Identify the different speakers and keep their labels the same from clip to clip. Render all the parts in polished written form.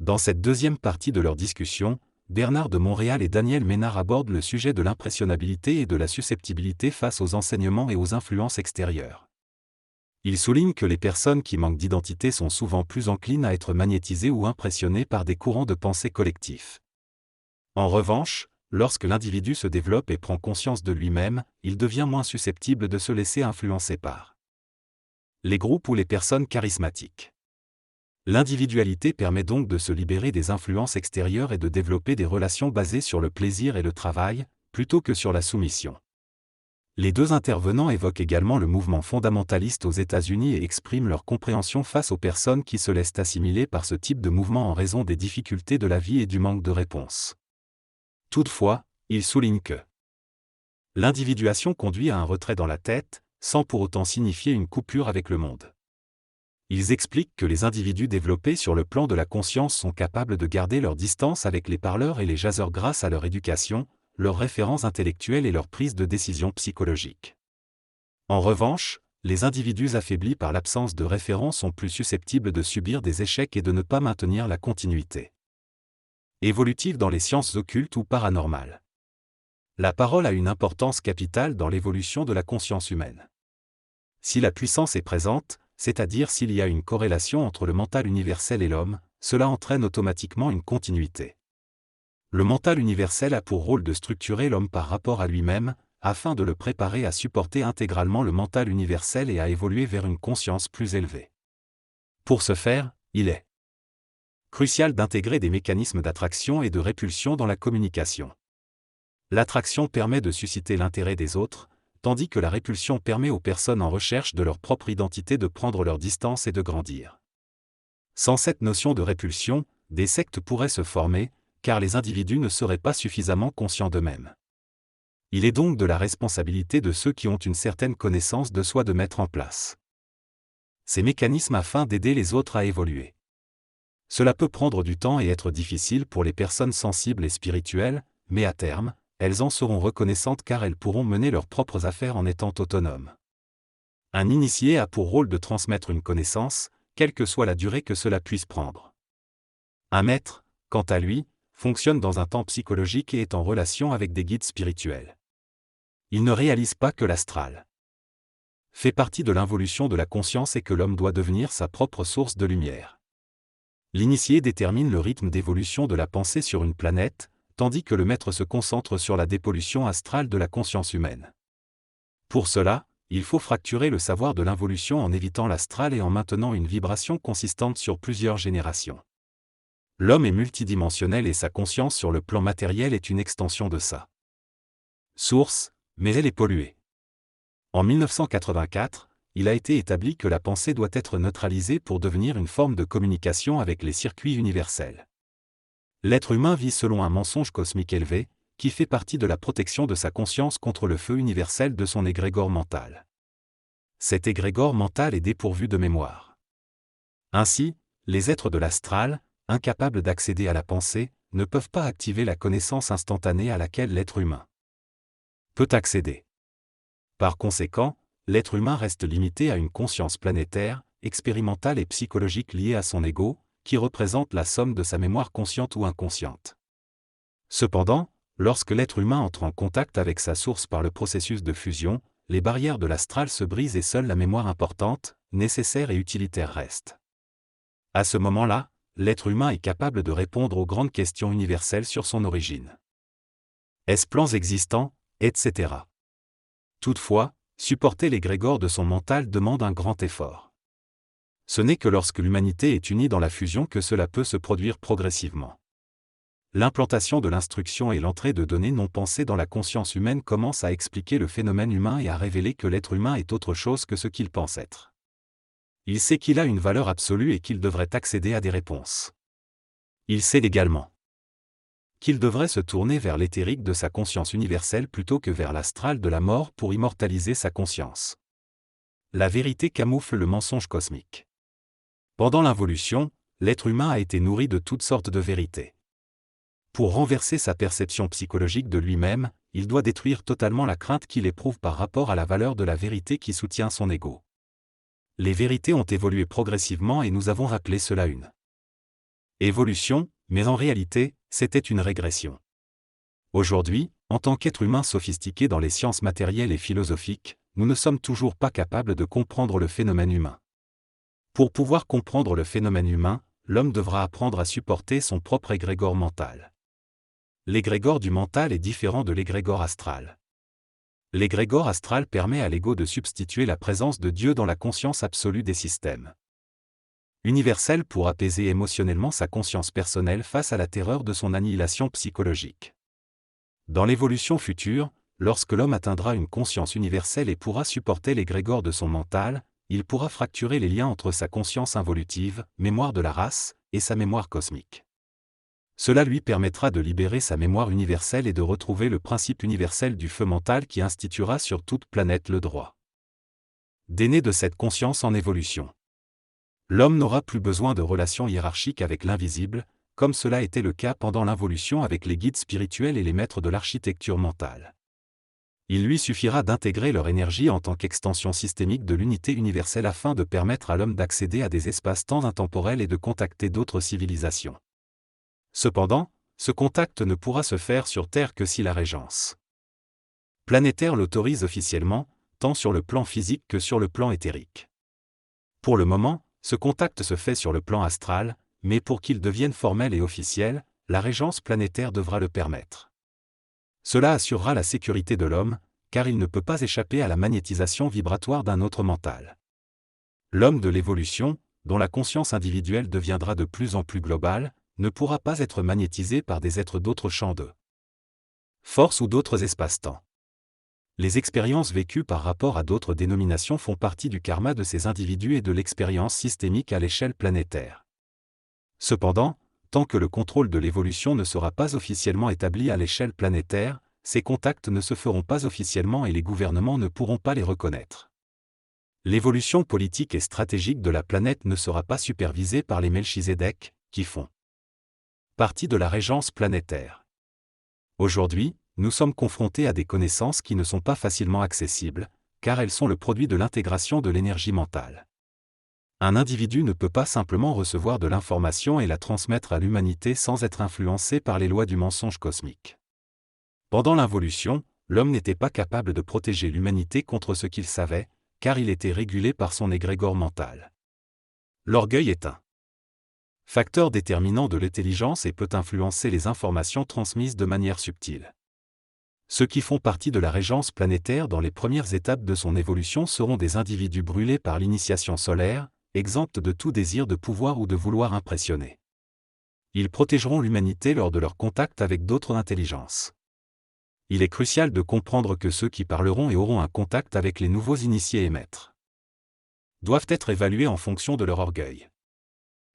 Speaker 1: Dans cette deuxième partie de leur discussion, Bernard de Montréal et Daniel Ménard abordent le sujet de l'impressionnabilité et de la susceptibilité face aux enseignements et aux influences extérieures. Ils soulignent que les personnes qui manquent d'identité sont souvent plus enclines à être magnétisées ou impressionnées par des courants de pensée collectifs. En revanche, lorsque l'individu se développe et prend conscience de lui-même, il devient moins susceptible de se laisser influencer par les groupes ou les personnes charismatiques. L'individualité permet donc de se libérer des influences extérieures et de développer des relations basées sur le plaisir et le travail, plutôt que sur la soumission. Les deux intervenants évoquent également le mouvement fondamentaliste aux États-Unis et expriment leur compréhension face aux personnes qui se laissent assimiler par ce type de mouvement en raison des difficultés de la vie et du manque de réponse. Toutefois, ils soulignent que l'individuation conduit à un retrait dans la tête, sans pour autant signifier une coupure avec le monde. Ils expliquent que les individus développés sur le plan de la conscience sont capables de garder leur distance avec les parleurs et les jaseurs grâce à leur éducation, leurs références intellectuelles et leur prise de décision psychologique. En revanche, les individus affaiblis par l'absence de référents sont plus susceptibles de subir des échecs et de ne pas maintenir la continuité évolutive dans les sciences occultes ou paranormales. La parole a une importance capitale dans l'évolution de la conscience humaine. Si la puissance est présente, c'est-à-dire s'il y a une corrélation entre le mental universel et l'homme, cela entraîne automatiquement une continuité. Le mental universel a pour rôle de structurer l'homme par rapport à lui-même, afin de le préparer à supporter intégralement le mental universel et à évoluer vers une conscience plus élevée. Pour ce faire, il est crucial d'intégrer des mécanismes d'attraction et de répulsion dans la communication. L'attraction permet de susciter l'intérêt des autres, tandis que la répulsion permet aux personnes en recherche de leur propre identité de prendre leur distance et de grandir. Sans cette notion de répulsion, des sectes pourraient se former, car les individus ne seraient pas suffisamment conscients d'eux-mêmes. Il est donc de la responsabilité de ceux qui ont une certaine connaissance de soi de mettre en place ces mécanismes afin d'aider les autres à évoluer. Cela peut prendre du temps et être difficile pour les personnes sensibles et spirituelles, mais à terme, elles en seront reconnaissantes car elles pourront mener leurs propres affaires en étant autonomes. Un initié a pour rôle de transmettre une connaissance, quelle que soit la durée que cela puisse prendre. Un maître, quant à lui, fonctionne dans un temps psychologique et est en relation avec des guides spirituels. Il ne réalise pas que l'astral fait partie de l'involution de la conscience et que l'homme doit devenir sa propre source de lumière. L'initié détermine le rythme d'évolution de la pensée sur une planète, tandis que le maître se concentre sur la dépollution astrale de la conscience humaine. Pour cela, il faut fracturer le savoir de l'involution en évitant l'astral et en maintenant une vibration consistante sur plusieurs générations. L'homme est multidimensionnel et sa conscience sur le plan matériel est une extension de sa source, mais elle est polluée. En 1984, il a été établi que la pensée doit être neutralisée pour devenir une forme de communication avec les circuits universels. L'être humain vit selon un mensonge cosmique élevé, qui fait partie de la protection de sa conscience contre le feu universel de son égrégore mental. Cet égrégore mental est dépourvu de mémoire. Ainsi, les êtres de l'astral, incapables d'accéder à la pensée, ne peuvent pas activer la connaissance instantanée à laquelle l'être humain peut accéder. Par conséquent, l'être humain reste limité à une conscience planétaire, expérimentale et psychologique liée à son ego, qui représente la somme de sa mémoire consciente ou inconsciente. Cependant, lorsque l'être humain entre en contact avec sa source par le processus de fusion, les barrières de l'astral se brisent et seule la mémoire importante, nécessaire et utilitaire reste. À ce moment-là, l'être humain est capable de répondre aux grandes questions universelles sur son origine. Est-ce plans existants, etc. Toutefois, supporter l'égrégore de son mental demande un grand effort. Ce n'est que lorsque l'humanité est unie dans la fusion que cela peut se produire progressivement. L'implantation de l'instruction et l'entrée de données non pensées dans la conscience humaine commencent à expliquer le phénomène humain et à révéler que l'être humain est autre chose que ce qu'il pense être. Il sait qu'il a une valeur absolue et qu'il devrait accéder à des réponses. Il sait également qu'il devrait se tourner vers l'éthérique de sa conscience universelle plutôt que vers l'astral de la mort pour immortaliser sa conscience. La vérité camoufle le mensonge cosmique. Pendant l'involution, l'être humain a été nourri de toutes sortes de vérités. Pour renverser sa perception psychologique de lui-même, il doit détruire totalement la crainte qu'il éprouve par rapport à la valeur de la vérité qui soutient son ego. Les vérités ont évolué progressivement et nous avons appelé cela une Évolution, mais en réalité, c'était une régression. Aujourd'hui, en tant qu'être humain sophistiqué dans les sciences matérielles et philosophiques, nous ne sommes toujours pas capables de comprendre le phénomène humain. Pour pouvoir comprendre le phénomène humain, l'homme devra apprendre à supporter son propre égrégore mental. L'égrégore du mental est différent de l'égrégore astral. L'égrégore astral permet à l'ego de substituer la présence de Dieu dans la conscience absolue des systèmes universels pour apaiser émotionnellement sa conscience personnelle face à la terreur de son annihilation psychologique. Dans l'évolution future, lorsque l'homme atteindra une conscience universelle et pourra supporter l'égrégore de son mental, il pourra fracturer les liens entre sa conscience involutive, mémoire de la race, et sa mémoire cosmique. Cela lui permettra de libérer sa mémoire universelle et de retrouver le principe universel du feu mental qui instituera sur toute planète le droit d'aîné de cette conscience en évolution. L'homme n'aura plus besoin de relations hiérarchiques avec l'invisible, comme cela était le cas pendant l'involution avec les guides spirituels et les maîtres de l'architecture mentale. Il lui suffira d'intégrer leur énergie en tant qu'extension systémique de l'unité universelle afin de permettre à l'homme d'accéder à des espaces-temps intemporels et de contacter d'autres civilisations. Cependant, ce contact ne pourra se faire sur Terre que si la régence planétaire l'autorise officiellement, tant sur le plan physique que sur le plan éthérique. Pour le moment, ce contact se fait sur le plan astral, mais pour qu'il devienne formel et officiel, la régence planétaire devra le permettre. Cela assurera la sécurité de l'homme, car il ne peut pas échapper à la magnétisation vibratoire d'un autre mental. L'homme de l'évolution, dont la conscience individuelle deviendra de plus en plus globale, ne pourra pas être magnétisé par des êtres d'autres champs de force ou d'autres espaces-temps. Les expériences vécues par rapport à d'autres dénominations font partie du karma de ces individus et de l'expérience systémique à l'échelle planétaire. Cependant, tant que le contrôle de l'évolution ne sera pas officiellement établi à l'échelle planétaire, ces contacts ne se feront pas officiellement et les gouvernements ne pourront pas les reconnaître. L'évolution politique et stratégique de la planète ne sera pas supervisée par les Melchizedek, qui font partie de la régence planétaire. Aujourd'hui, nous sommes confrontés à des connaissances qui ne sont pas facilement accessibles, car elles sont le produit de l'intégration de l'énergie mentale. Un individu ne peut pas simplement recevoir de l'information et la transmettre à l'humanité sans être influencé par les lois du mensonge cosmique. Pendant l'involution, l'homme n'était pas capable de protéger l'humanité contre ce qu'il savait, car il était régulé par son égrégore mental. L'orgueil est un facteur déterminant de l'intelligence et peut influencer les informations transmises de manière subtile. Ceux qui font partie de la régence planétaire dans les premières étapes de son évolution seront des individus brûlés par l'initiation solaire, exempts de tout désir de pouvoir ou de vouloir impressionner. Ils protégeront l'humanité lors de leur contact avec d'autres intelligences. Il est crucial de comprendre que ceux qui parleront et auront un contact avec les nouveaux initiés et maîtres doivent être évalués en fonction de leur orgueil.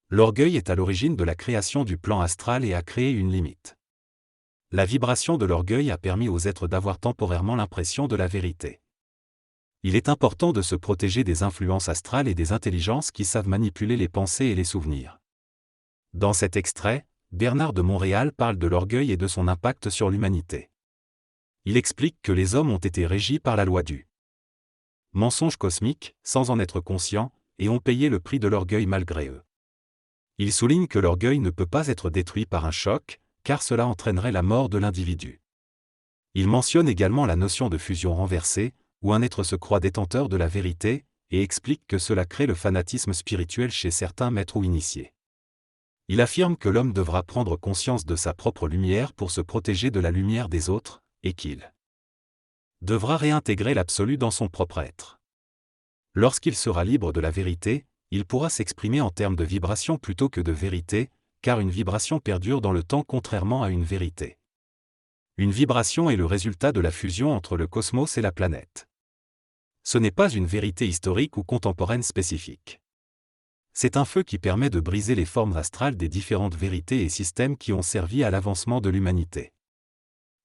Speaker 1: L'orgueil est à l'origine de la création du plan astral et a créé une limite. La vibration de l'orgueil a permis aux êtres d'avoir temporairement l'impression de la vérité. Il est important de se protéger des influences astrales et des intelligences qui savent manipuler les pensées et les souvenirs. Dans cet extrait, Bernard de Montréal parle de l'orgueil et de son impact sur l'humanité. Il explique que les hommes ont été régis par la loi du mensonge cosmique, sans en être conscients, et ont payé le prix de l'orgueil malgré eux. Il souligne que l'orgueil ne peut pas être détruit par un choc, car cela entraînerait la mort de l'individu. Il mentionne également la notion de fusion renversée, où un être se croit détenteur de la vérité, et explique que cela crée le fanatisme spirituel chez certains maîtres ou initiés. Il affirme que l'homme devra prendre conscience de sa propre lumière pour se protéger de la lumière des autres, et qu'il devra réintégrer l'absolu dans son propre être. Lorsqu'il sera libre de la vérité, il pourra s'exprimer en termes de vibration plutôt que de vérité, car une vibration perdure dans le temps contrairement à une vérité. Une vibration est le résultat de la fusion entre le cosmos et la planète. Ce n'est pas une vérité historique ou contemporaine spécifique. C'est un feu qui permet de briser les formes astrales des différentes vérités et systèmes qui ont servi à l'avancement de l'humanité.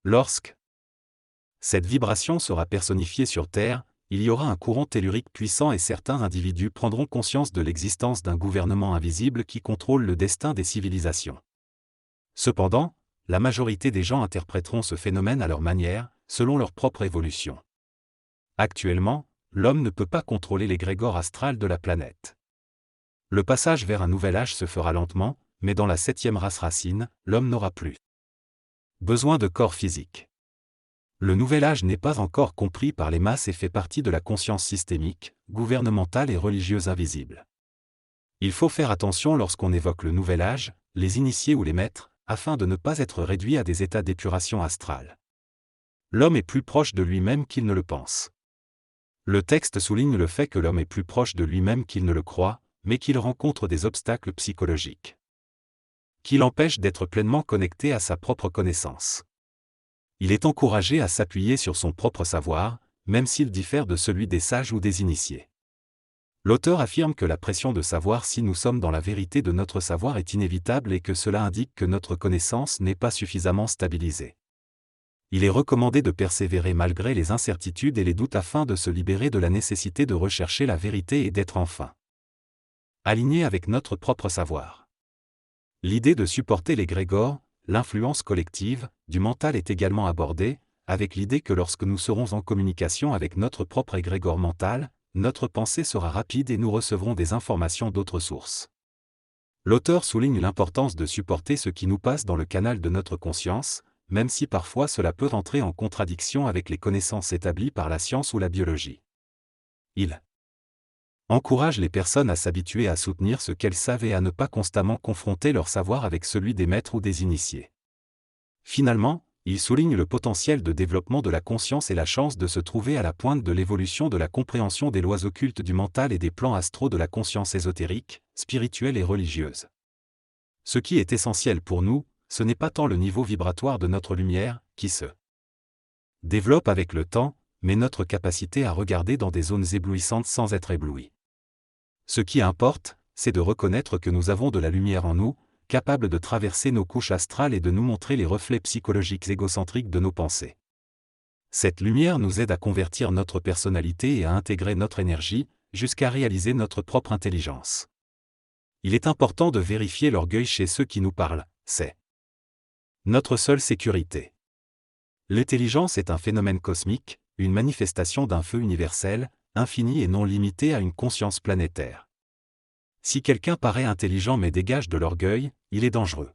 Speaker 1: Lorsque cette vibration sera personnifiée sur Terre, il y aura un courant tellurique puissant et certains individus prendront conscience de l'existence d'un gouvernement invisible qui contrôle le destin des civilisations. Cependant, la majorité des gens interpréteront ce phénomène à leur manière, selon leur propre évolution. Actuellement, l'homme ne peut pas contrôler l'égrégore astral de la planète. Le passage vers un nouvel âge se fera lentement, mais dans la 7e race racine, l'homme n'aura plus besoin de corps physique. Le nouvel âge n'est pas encore compris par les masses et fait partie de la conscience systémique, gouvernementale et religieuse invisible. Il faut faire attention lorsqu'on évoque le nouvel âge, les initiés ou les maîtres, afin de ne pas être réduit à des états d'épuration astrale. L'homme est plus proche de lui-même qu'il ne le pense. Le texte souligne le fait que l'homme est plus proche de lui-même qu'il ne le croit, mais qu'il rencontre des obstacles psychologiques qui l'empêchent d'être pleinement connecté à sa propre connaissance. Il est encouragé à s'appuyer sur son propre savoir, même s'il diffère de celui des sages ou des initiés. L'auteur affirme que la pression de savoir si nous sommes dans la vérité de notre savoir est inévitable et que cela indique que notre connaissance n'est pas suffisamment stabilisée. Il est recommandé de persévérer malgré les incertitudes et les doutes afin de se libérer de la nécessité de rechercher la vérité et d'être enfin aligné avec notre propre savoir. L'idée de supporter l'égrégore, l'influence collective, du mental est également abordée, avec l'idée que lorsque nous serons en communication avec notre propre égrégore mental, notre pensée sera rapide et nous recevrons des informations d'autres sources. L'auteur souligne l'importance de supporter ce qui nous passe dans le canal de notre conscience, même si parfois cela peut entrer en contradiction avec les connaissances établies par la science ou la biologie. Il encourage les personnes à s'habituer à soutenir ce qu'elles savent et à ne pas constamment confronter leur savoir avec celui des maîtres ou des initiés. Finalement, il souligne le potentiel de développement de la conscience et la chance de se trouver à la pointe de l'évolution de la compréhension des lois occultes du mental et des plans astraux de la conscience ésotérique, spirituelle et religieuse. Ce qui est essentiel pour nous, ce n'est pas tant le niveau vibratoire de notre lumière, qui se développe avec le temps, mais notre capacité à regarder dans des zones éblouissantes sans être ébloui. Ce qui importe, c'est de reconnaître que nous avons de la lumière en nous, capable de traverser nos couches astrales et de nous montrer les reflets psychologiques égocentriques de nos pensées. Cette lumière nous aide à convertir notre personnalité et à intégrer notre énergie, jusqu'à réaliser notre propre intelligence. Il est important de vérifier l'orgueil chez ceux qui nous parlent, c'est notre seule sécurité. L'intelligence est un phénomène cosmique, une manifestation d'un feu universel, infini et non limité à une conscience planétaire. Si quelqu'un paraît intelligent mais dégage de l'orgueil, il est dangereux.